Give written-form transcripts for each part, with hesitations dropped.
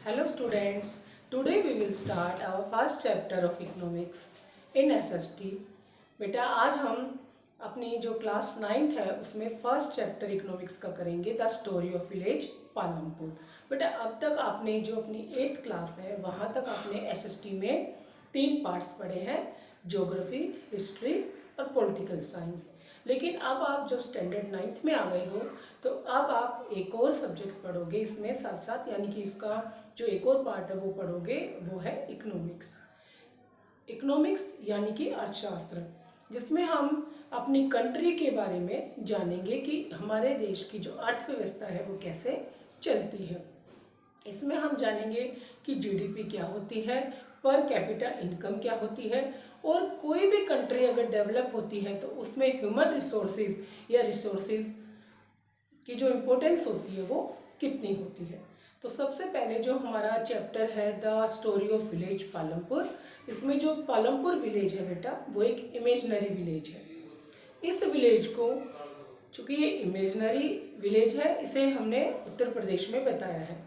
Hello students, today we will start our first chapter of economics in SST। बेटा आज हम अपनी जो क्लास 9th है उसमें फर्स्ट चैप्टर इकोनॉमिक्स का करेंगे, the story of village Palampur. बेटा अब तक आपने जो अपनी 8th क्लास है वहाँ तक आपने SST में 3 पार्ट्स पढ़े हैं, ज्योग्राफी, हिस्ट्री और पॉलिटिकल साइंस। लेकिन अब आप जब स्टैंडर्ड 9th में आ गए हो तो अब आप एक और सब्जेक्ट पढ़ोगे इसमें साथ साथ, यानी कि इसका जो एक और पार्ट है वो पढ़ोगे, वो है इकोनॉमिक्स। इकोनॉमिक्स यानी कि अर्थशास्त्र, जिसमें हम अपनी कंट्री के बारे में जानेंगे कि हमारे देश की जो अर्थव्यवस्था है वो कैसे चलती है। इसमें हम जानेंगे कि जीडीपी क्या होती है, पर कैपिटा इनकम क्या होती है, और कोई भी कंट्री अगर डेवलप होती है तो उसमें ह्यूमन रिसोर्सेज या रिसोर्सेज की जो इम्पोर्टेंस होती है वो कितनी होती है। तो सबसे पहले जो हमारा चैप्टर है the story of village Palampur, इसमें जो पालमपुर विलेज है बेटा वो एक इमेजिनरी विलेज है। इस विलेज को, चूँकि ये इमेजिनरी विलेज है, इसे हमने उत्तर प्रदेश में बताया है।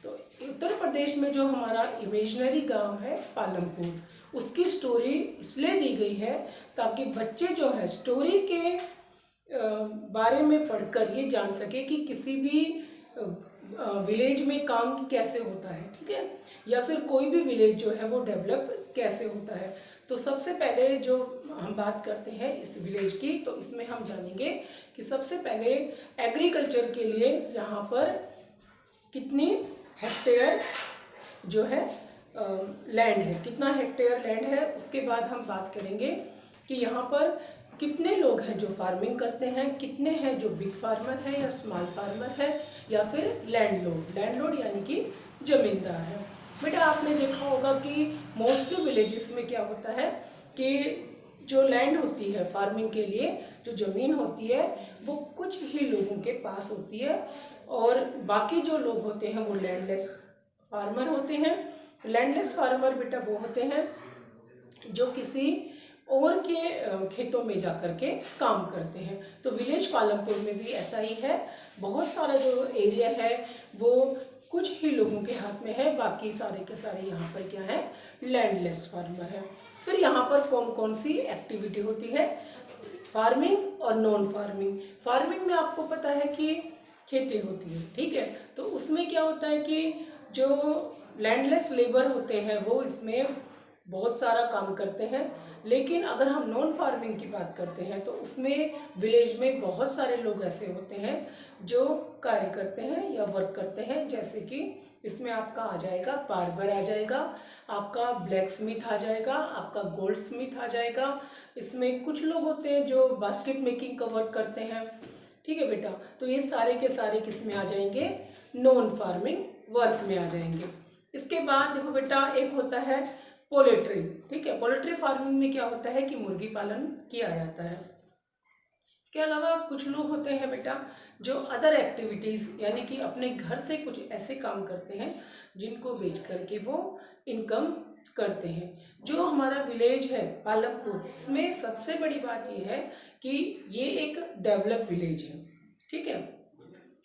तो उत्तर प्रदेश में जो हमारा इमेजिनरी गांव है पालमपुर, उसकी स्टोरी इसलिए दी गई है ताकि बच्चे जो है स्टोरी के बारे में पढ़कर ये जान सके कि किसी भी विलेज में काम कैसे होता है, ठीक है, या फिर कोई भी विलेज जो है वो डेवलप कैसे होता है। तो सबसे पहले जो हम बात करते हैं इस विलेज की, तो इसमें हम जानेंगे कि सबसे पहले एग्रीकल्चर के लिए यहाँ पर कितनी हेक्टेयर जो है लैंड है, कितना हेक्टेयर लैंड है। उसके बाद हम बात करेंगे कि यहाँ पर कितने लोग हैं जो फार्मिंग करते हैं, कितने हैं जो बिग फार्मर है या स्मॉल फार्मर है या फिर लैंडलॉर्ड यानी कि ज़मींदार है। बेटा आपने देखा होगा कि मोस्टली विलेजेस में क्या होता है कि जो लैंड होती है फार्मिंग के लिए, जो ज़मीन होती है वो कुछ ही लोगों के पास होती है, और बाकी जो लोग होते हैं वो लैंडलेस फार्मर होते हैं। लैंडलेस फार्मर बेटा वो होते हैं जो किसी और के खेतों में जा कर के काम करते हैं। तो विलेज पालमपुर में भी ऐसा ही है, बहुत सारा जो एरिया है वो कुछ ही लोगों के हाथ में है, बाकी सारे के सारे यहाँ पर क्या है, लैंडलेस फार्मर है। फिर यहाँ पर कौन कौन सी एक्टिविटी होती है, फार्मिंग और नॉन फार्मिंग। फार्मिंग में आपको पता है कि खेती होती है, ठीक है, तो उसमें क्या होता है कि जो लैंडलेस लेबर होते हैं वो इसमें बहुत सारा काम करते हैं। लेकिन अगर हम नॉन फार्मिंग की बात करते हैं तो उसमें विलेज में बहुत सारे लोग ऐसे होते हैं जो कार्य करते हैं या वर्क करते हैं, जैसे कि इसमें आपका आ जाएगा बार्बर, आ जाएगा आपका ब्लैक स्मिथ, आ जाएगा आपका गोल्ड स्मिथ, आ जाएगा। इसमें कुछ लोग होते हैं जो बास्केट मेकिंग का वर्क करते हैं, ठीक है बेटा। तो ये सारे के सारे किस में आ जाएंगे, नॉन फार्मिंग वर्क में आ जाएंगे। इसके बाद देखो बेटा एक होता है पोल्ट्री, ठीक है। पोल्ट्री फार्मिंग में क्या होता है कि मुर्गी पालन किया जाता है। इसके अलावा कुछ लोग होते हैं बेटा जो अदर एक्टिविटीज़, यानी कि अपने घर से कुछ ऐसे काम करते हैं जिनको बेच करके वो इनकम करते हैं। जो हमारा विलेज है पालमपुर, इसमें सबसे बड़ी बात ये है कि ये एक डेवलप विलेज है, ठीक है।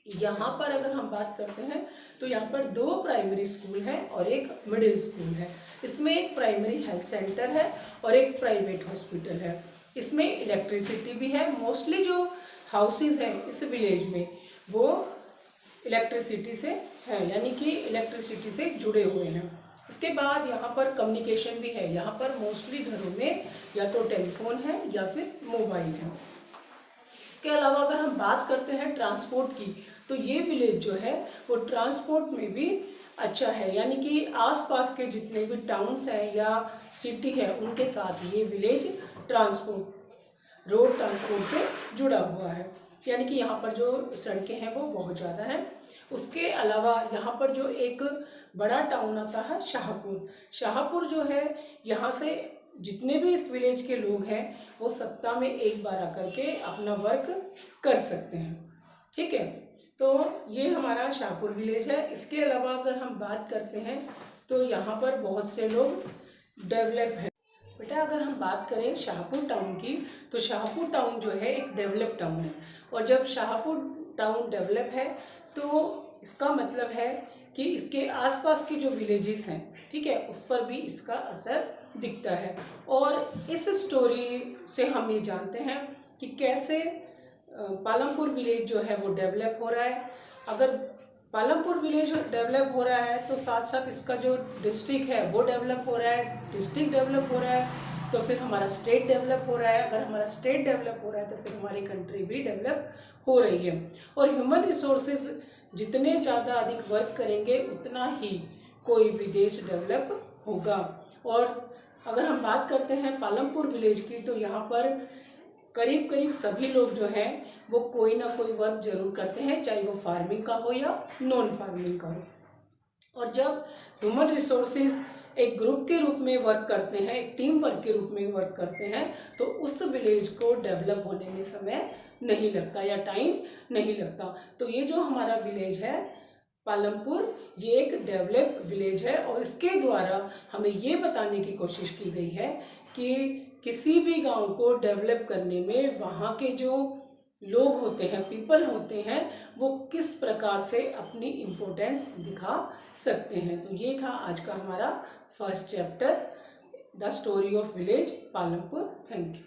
यहाँ पर अगर हम बात करते हैं तो यहाँ पर 2 प्राइमरी स्कूल हैं और एक मिडिल स्कूल है। इसमें एक प्राइमरी हेल्थ सेंटर है और एक प्राइवेट हॉस्पिटल है। इसमें इलेक्ट्रिसिटी भी है। मोस्टली जो हाउसेस हैं इस विलेज में वो इलेक्ट्रिसिटी से हैं, यानी कि इलेक्ट्रिसिटी से जुड़े हुए हैं। इसके बाद यहाँ पर कम्युनिकेशन भी है। यहाँ पर मोस्टली घरों में या तो टेलीफोन है या फिर मोबाइल है। इसके अलावा अगर हम बात करते हैं ट्रांसपोर्ट की, तो ये विलेज जो है वो ट्रांसपोर्ट में भी अच्छा है, यानी कि आसपास के जितने भी टाउन्स हैं या सिटी है उनके साथ ये विलेज रोड ट्रांसपोर्ट से जुड़ा हुआ है, यानी कि यहाँ पर जो सड़कें हैं वो बहुत ज़्यादा हैं। उसके अलावा यहाँ पर जो एक बड़ा टाउन आता है शाहपुर जो है, यहाँ से जितने भी इस विलेज के लोग हैं वो सप्ताह में एक बार आकर के अपना वर्क कर सकते हैं, ठीक है। तो ये हमारा शाहपुर विलेज है। इसके अलावा अगर हम बात करते हैं तो यहाँ पर बहुत से लोग डेवलप हैं। बेटा अगर हम बात करें शाहपुर टाउन की, तो शाहपुर टाउन जो है एक डेवलप टाउन है, और जब शाहपुर टाउन डेवलप है तो इसका मतलब है कि इसके आसपास के जो विलेजेस हैं, ठीक है, उस पर भी इसका असर दिखता है। और इस स्टोरी से हम ये जानते हैं कि कैसे पालमपुर विलेज जो है वो डेवलप हो रहा है। अगर पालमपुर विलेज डेवलप हो रहा है तो साथ साथ इसका जो डिस्ट्रिक्ट है वो डेवलप हो रहा है। डिस्ट्रिक्ट डेवलप हो रहा है तो फिर हमारा स्टेट डेवलप हो रहा है। अगर हमारा स्टेट डेवलप हो रहा है तो फिर हमारी कंट्री भी डेवलप हो रही है। और ह्यूमन रिसोर्सेज जितने ज़्यादा अधिक वर्क करेंगे उतना ही कोई भी देश डेवलप होगा। और अगर हम बात करते हैं पालमपुर विलेज की, तो यहाँ पर करीब करीब सभी लोग जो हैं वो कोई ना कोई वर्क जरूर करते हैं, चाहे वो फार्मिंग का हो या नॉन फार्मिंग का हो। और जब ह्यूमन रिसोर्सेज एक ग्रुप के रूप में वर्क करते हैं, एक टीम वर्क के रूप में वर्क करते हैं, तो उस विलेज को डेवलप होने में समय नहीं लगता या टाइम नहीं लगता। तो ये जो हमारा विलेज है पालमपुर, ये एक डेवलप्ड विलेज है। और इसके द्वारा हमें ये बताने की कोशिश की गई है कि किसी भी गांव को डेवलप करने में वहाँ के जो लोग होते हैं, पीपल होते हैं, वो किस प्रकार से अपनी इम्पोर्टेंस दिखा सकते हैं। तो ये था आज का हमारा first chapter, the story of village Palampur. Thank you.